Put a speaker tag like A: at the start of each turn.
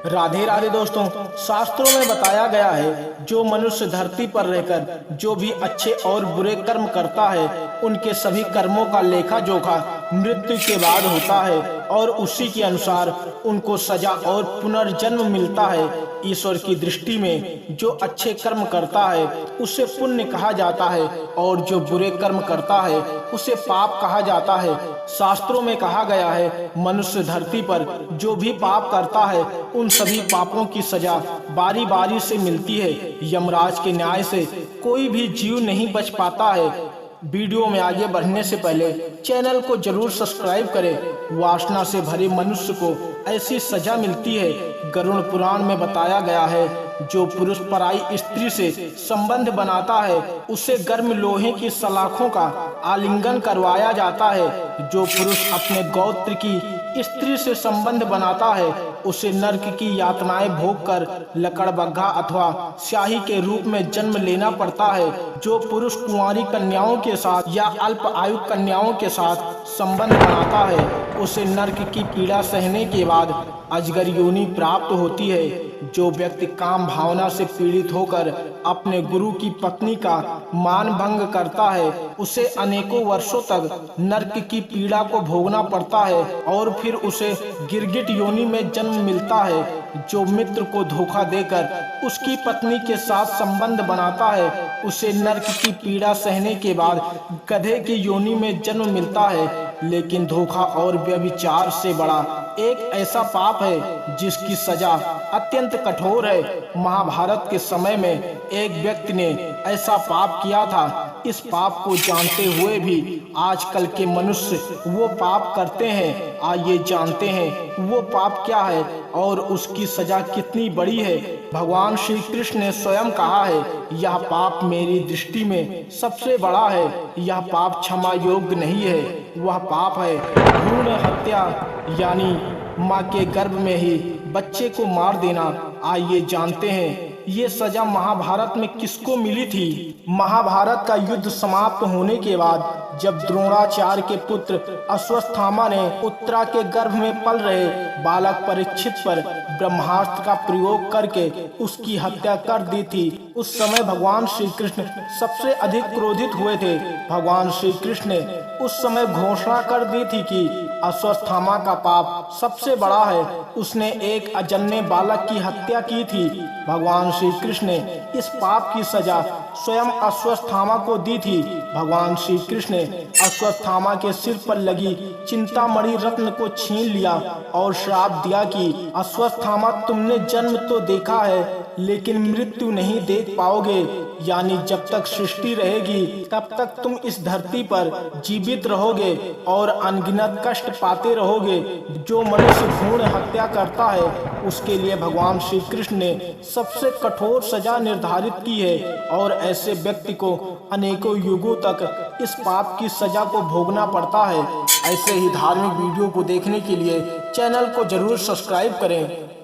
A: राधे राधे दोस्तों, शास्त्रों में बताया गया है जो मनुष्य धरती पर रहकर जो भी अच्छे और बुरे कर्म करता है उनके सभी कर्मों का लेखा जोखा मृत्यु के बाद होता है और उसी के अनुसार उनको सजा और पुनर्जन्म मिलता है। ईश्वर की दृष्टि में जो अच्छे कर्म करता है उसे पुण्य कहा जाता है और जो बुरे कर्म करता है उसे पाप कहा जाता है। शास्त्रों में कहा गया है मनुष्य धरती पर जो भी पाप करता है उन सभी पापों की सजा बारी बारी से मिलती है। यमराज के न्याय से कोई भी जीव नहीं बच पाता है। वीडियो में आगे बढ़ने से पहले चैनल को जरूर सब्सक्राइब करें। वासना से भरे मनुष्य को ऐसी सजा मिलती है। गरुड़ पुराण में बताया गया है जो पुरुष पराई स्त्री से संबंध बनाता है उसे गर्म लोहे की सलाखों का आलिंगन करवाया जाता है। जो पुरुष अपने गोत्र की स्त्री से संबंध बनाता है उसे नरक की यातनाएं भोग कर लकड़बग्घा अथवा स्याही के रूप में जन्म लेना पड़ता है। जो पुरुष कुंवारी कन्याओं के साथ या अल्प आयु कन्याओं के साथ संबंध बनाता है उसे नरक की पीड़ा सहने के बाद अजगर योनि प्राप्त होती है। जो व्यक्ति काम भावना से पीड़ित होकर अपने गुरु की पत्नी का मान भंग करता है उसे अनेकों वर्षों तक नरक की पीड़ा को भोगना पड़ता है और फिर उसे गिरगिट योनि में जन्म मिलता है। जो मित्र को धोखा देकर उसकी पत्नी के साथ संबंध बनाता है उसे नरक की पीड़ा सहने के बाद गधे की योनि में जन्म मिलता है। लेकिन धोखा और व्यभिचार से बड़ा एक ऐसा पाप है जिसकी सजा अत्यंत कठोर है। महाभारत के समय में एक व्यक्ति ने ऐसा पाप किया था। इस पाप को जानते हुए भी आजकल के मनुष्य वो पाप करते हैं। आइए जानते हैं वो पाप क्या है और उसकी सजा कितनी बड़ी है। भगवान श्री कृष्ण ने स्वयं कहा है यह पाप मेरी दृष्टि में सबसे बड़ा है। यह पाप क्षमा योग्य नहीं है। वह पाप है भ्रूण हत्या, यानी माँ के गर्भ में ही बच्चे को मार देना। आइए जानते हैं ये सजा महाभारत में किसको मिली थी। महाभारत का युद्ध समाप्त होने के बाद जब द्रोणाचार्य के पुत्र अश्वत्थामा ने उत्तरा के गर्भ में पल रहे बालक परीक्षित पर ब्रह्मास्त्र का प्रयोग करके उसकी हत्या कर दी थी, उस समय भगवान श्री कृष्ण सबसे अधिक क्रोधित हुए थे। भगवान श्री कृष्ण ने उस समय घोषणा कर दी थी कि अश्वत्थामा का पाप सबसे बड़ा है। उसने एक अजन्मे बालक की हत्या की थी। भगवान श्री कृष्ण ने इस पाप की सजा स्वयं अश्वत्थामा को दी थी। भगवान श्री कृष्ण ने अश्वत्थामा के सिर पर लगी चिंतामणि रत्न को छीन लिया और श्राप दिया कि अश्वत्थामा तुमने जन्म तो देखा है लेकिन मृत्यु नहीं देख पाओगे, यानी जब तक सृष्टि रहेगी तब तक तुम इस धरती पर जीवित रहोगे और अनगिनत कष्ट पाते रहोगे। जो मनुष्य भ्रूण हत्या करता है उसके लिए भगवान श्री कृष्ण ने सबसे कठोर सजा निर्धारित की है और ऐसे व्यक्ति को अनेकों युगों तक इस पाप की सजा को भोगना पड़ता है। ऐसे ही धार्मिक वीडियो को देखने के लिए चैनल को जरूर सब्सक्राइब करें।